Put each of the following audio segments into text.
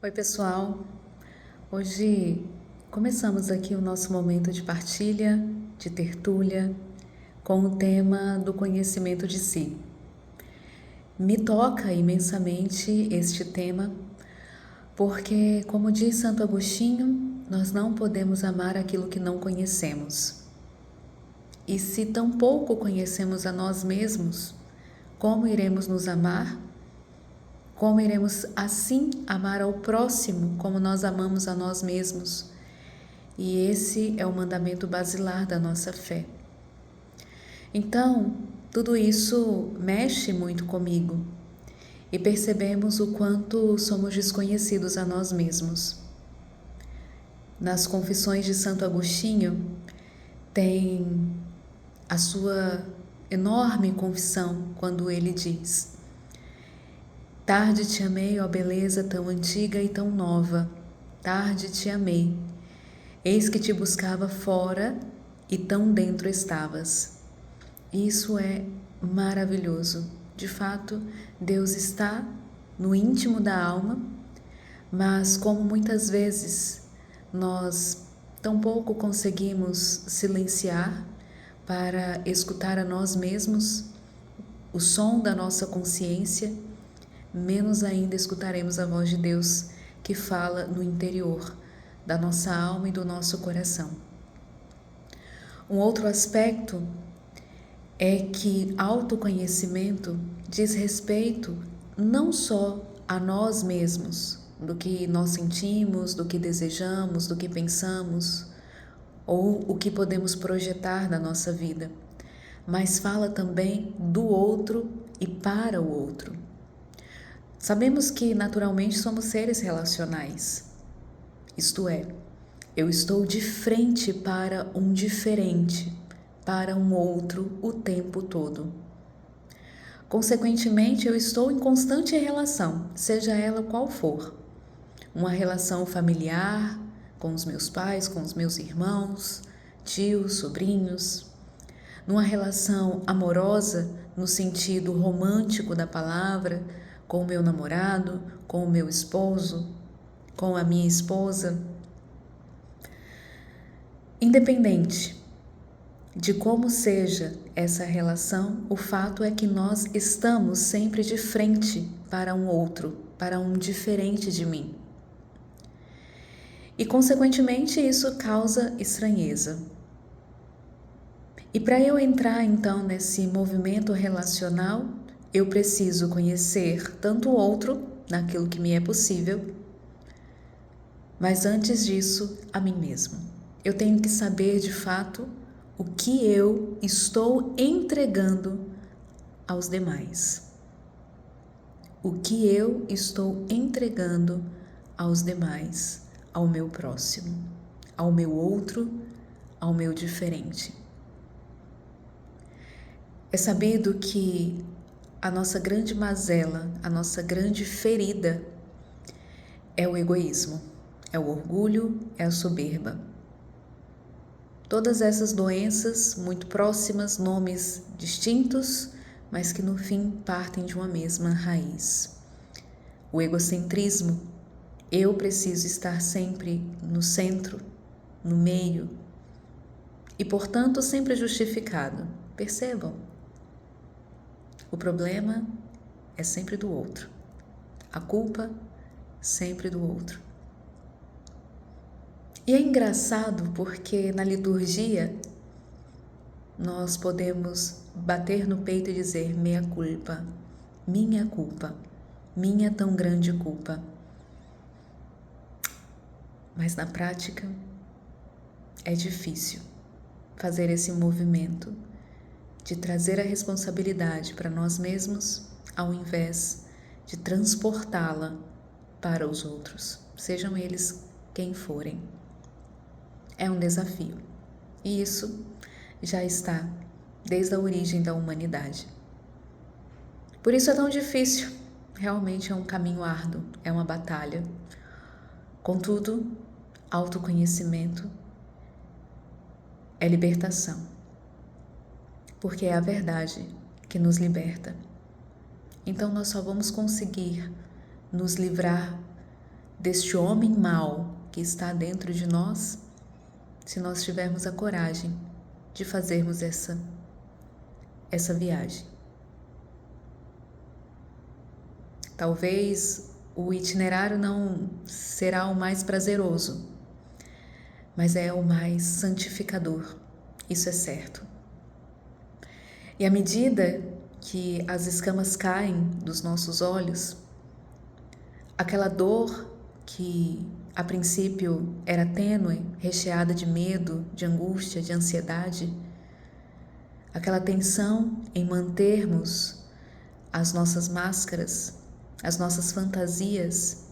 Oi, pessoal. Hoje começamos aqui o nosso momento de partilha, de tertúlia, com o tema do conhecimento de si. Me toca imensamente este tema, porque, como diz Santo Agostinho, nós não podemos amar aquilo que não conhecemos. E se tão pouco conhecemos a nós mesmos, como iremos nos amar? Como iremos assim amar ao próximo como nós amamos a nós mesmos? E esse é o mandamento basilar da nossa fé. Então, tudo isso mexe muito comigo e percebemos o quanto somos desconhecidos a nós mesmos. Nas Confissões de Santo Agostinho, tem a sua enorme confissão quando ele diz: Tarde te amei, ó beleza tão antiga e tão nova, tarde te amei. Eis que te buscava fora e tão dentro estavas. Isso é maravilhoso. De fato, Deus está no íntimo da alma, mas como muitas vezes nós tão pouco conseguimos silenciar para escutar a nós mesmos, o som da nossa consciência, menos ainda escutaremos a voz de Deus que fala no interior da nossa alma e do nosso coração. Um outro aspecto é que autoconhecimento diz respeito não só a nós mesmos, do que nós sentimos, do que desejamos, do que pensamos, ou o que podemos projetar na nossa vida, mas fala também do outro e para o outro. Sabemos que naturalmente somos seres relacionais, isto é, eu estou de frente para um diferente, para um outro o tempo todo. Consequentemente, eu estou em constante relação, seja ela qual for. Uma relação familiar, com os meus pais, com os meus irmãos, tios, sobrinhos. Numa relação amorosa, no sentido romântico da palavra, com o meu namorado, com o meu esposo, com a minha esposa. Independente de como seja essa relação, o fato é que nós estamos sempre de frente para um outro, para um diferente de mim. E, consequentemente, isso causa estranheza. E para eu entrar, então, nesse movimento relacional, eu preciso conhecer tanto o outro, naquilo que me é possível, mas antes disso, a mim mesmo. Eu tenho que saber, de fato, o que eu estou entregando aos demais. O que eu estou entregando aos demais, ao meu próximo, ao meu outro, ao meu diferente. É sabido que a nossa grande mazela, a nossa grande ferida é o egoísmo, é o orgulho, é a soberba. Todas essas doenças muito próximas, nomes distintos, mas que no fim partem de uma mesma raiz. O egocentrismo, eu preciso estar sempre no centro, no meio, e portanto sempre justificado. Percebam, o problema é sempre do outro, a culpa sempre do outro. E é engraçado porque na liturgia nós podemos bater no peito e dizer minha culpa, minha tão grande culpa. Mas na prática é difícil fazer esse movimento de trazer a responsabilidade para nós mesmos ao invés de transportá-la para os outros, sejam eles quem forem. É um desafio, e isso já está desde a origem da humanidade. Por isso é tão difícil, realmente é um caminho árduo, é uma batalha. Contudo, autoconhecimento é libertação, porque é a verdade que nos liberta. Então nós só vamos conseguir nos livrar deste homem mau que está dentro de nós, se nós tivermos a coragem de fazermos essa viagem. Talvez o itinerário não será o mais prazeroso, mas é o mais santificador, isso é certo. E à medida que as escamas caem dos nossos olhos, aquela dor que a princípio era tênue, recheada de medo, de angústia, de ansiedade, aquela tensão em mantermos as nossas máscaras, as nossas fantasias,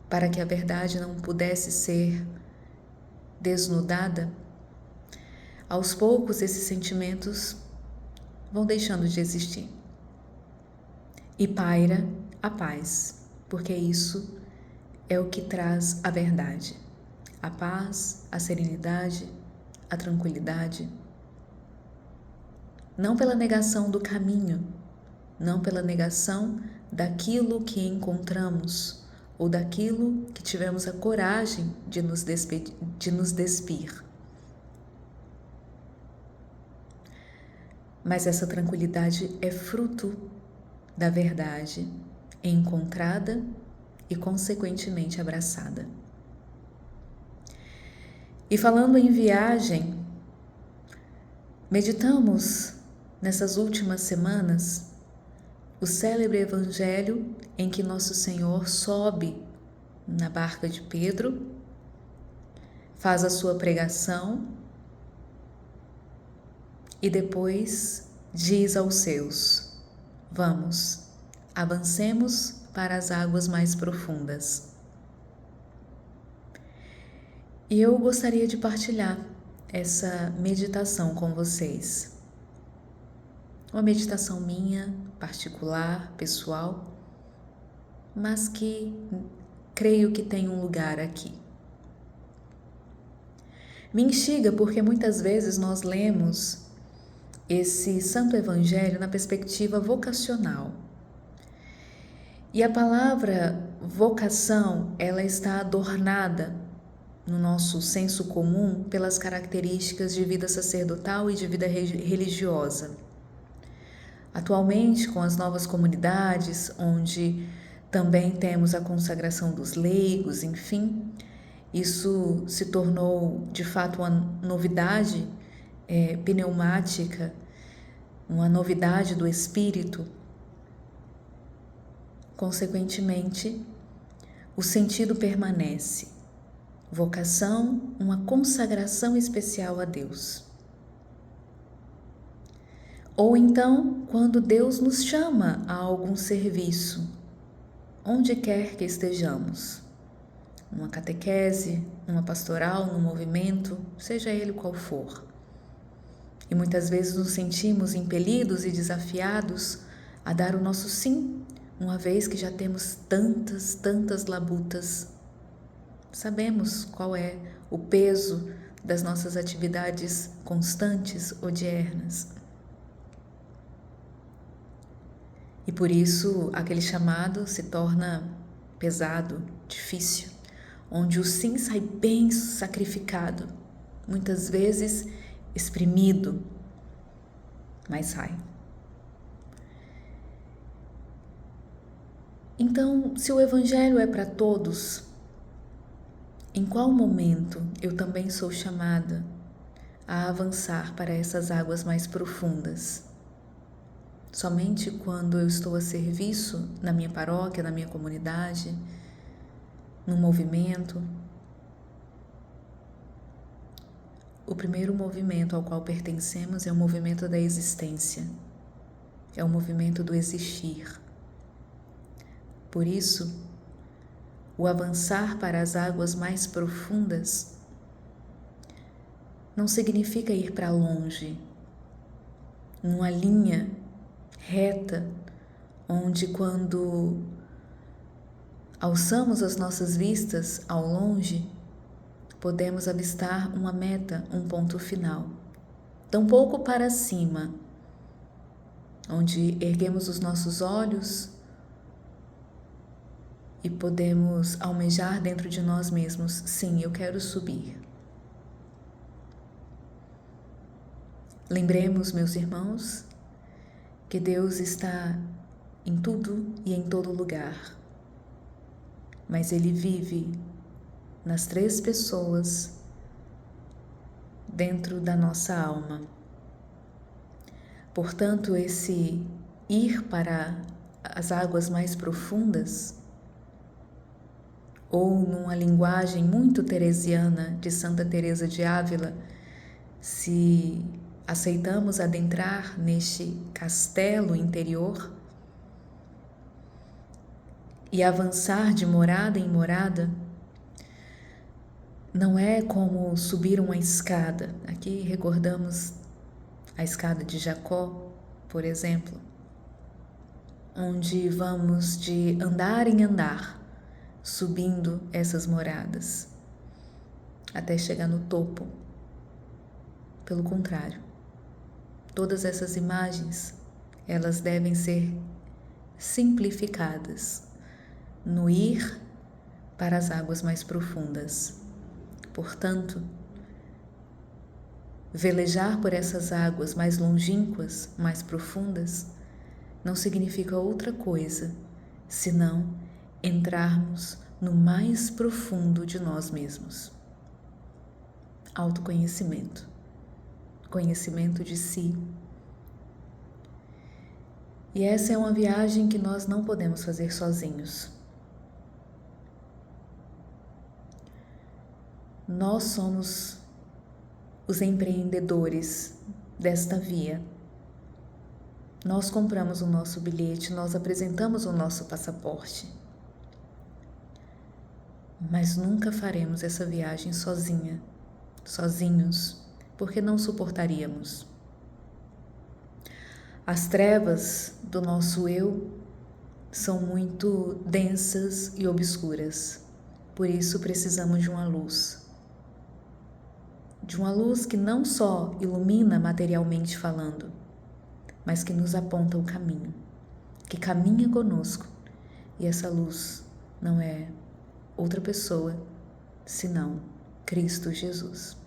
para que a verdade não pudesse ser desnudada, aos poucos esses sentimentos vão deixando de existir. E paira a paz, porque isso é o que traz a verdade, a paz, a serenidade, a tranquilidade. Não pela negação do caminho, não pela negação daquilo que encontramos ou daquilo que tivemos a coragem de nos despir. Mas essa tranquilidade é fruto da verdade encontrada e consequentemente abraçada. E falando em viagem, meditamos nessas últimas semanas o célebre evangelho em que Nosso Senhor sobe na barca de Pedro, faz a sua pregação e depois diz aos seus: vamos, avancemos para as águas mais profundas. E eu gostaria de partilhar essa meditação com vocês. Uma meditação minha, particular, pessoal, mas que creio que tem um lugar aqui. Me instiga porque muitas vezes nós lemos esse Santo Evangelho na perspectiva vocacional. E a palavra vocação, ela está adornada no nosso senso comum pelas características de vida sacerdotal e de vida religiosa. Atualmente, com as novas comunidades, onde também temos a consagração dos leigos, enfim, isso se tornou de fato uma novidade pneumática, uma novidade do espírito. Consequentemente, o sentido permanece. Vocação, uma consagração especial a Deus. Ou então, quando Deus nos chama a algum serviço, onde quer que estejamos, numa catequese, numa pastoral, num movimento, seja ele qual for. E muitas vezes nos sentimos impelidos e desafiados a dar o nosso sim, uma vez que já temos tantas labutas. Sabemos qual é o peso das nossas atividades constantes ou diurnas. E por isso aquele chamado se torna pesado, difícil, onde o sim sai bem sacrificado, muitas vezes exprimido, mas sai. Então, se o Evangelho é para todos, em qual momento eu também sou chamada a avançar para essas águas mais profundas? Somente quando eu estou a serviço na minha paróquia, na minha comunidade, no movimento? O primeiro movimento ao qual pertencemos é o movimento da existência, é o movimento do existir. Por isso, o avançar para as águas mais profundas não significa ir para longe, numa linha reta, onde quando alçamos as nossas vistas ao longe, podemos avistar uma meta, um ponto final. Tampouco para cima, onde erguemos os nossos olhos e podemos almejar dentro de nós mesmos: sim, eu quero subir. Lembremos, meus irmãos, que Deus está em tudo e em todo lugar, mas Ele vive nas 3 pessoas dentro da nossa alma. Portanto, esse ir para as águas mais profundas, ou numa linguagem muito teresiana de Santa Teresa de Ávila, se aceitamos adentrar neste castelo interior e avançar de morada em morada, não é como subir uma escada. Aqui recordamos a escada de Jacó, por exemplo, onde vamos de andar em andar, subindo essas moradas, até chegar no topo. Pelo contrário, todas essas imagens, elas devem ser simplificadas no ir para as águas mais profundas. Portanto, velejar por essas águas mais longínquas, mais profundas, não significa outra coisa senão entrarmos no mais profundo de nós mesmos. Autoconhecimento, conhecimento de si. E essa é uma viagem que nós não podemos fazer sozinhos. Nós somos os empreendedores desta via. Nós compramos o nosso bilhete, nós apresentamos o nosso passaporte. Mas nunca faremos essa viagem sozinhos, porque não suportaríamos. As trevas do nosso eu são muito densas e obscuras, por isso precisamos de uma luz. De uma luz que não só ilumina materialmente falando, mas que nos aponta o caminho, que caminha conosco. E essa luz não é outra pessoa, senão Cristo Jesus.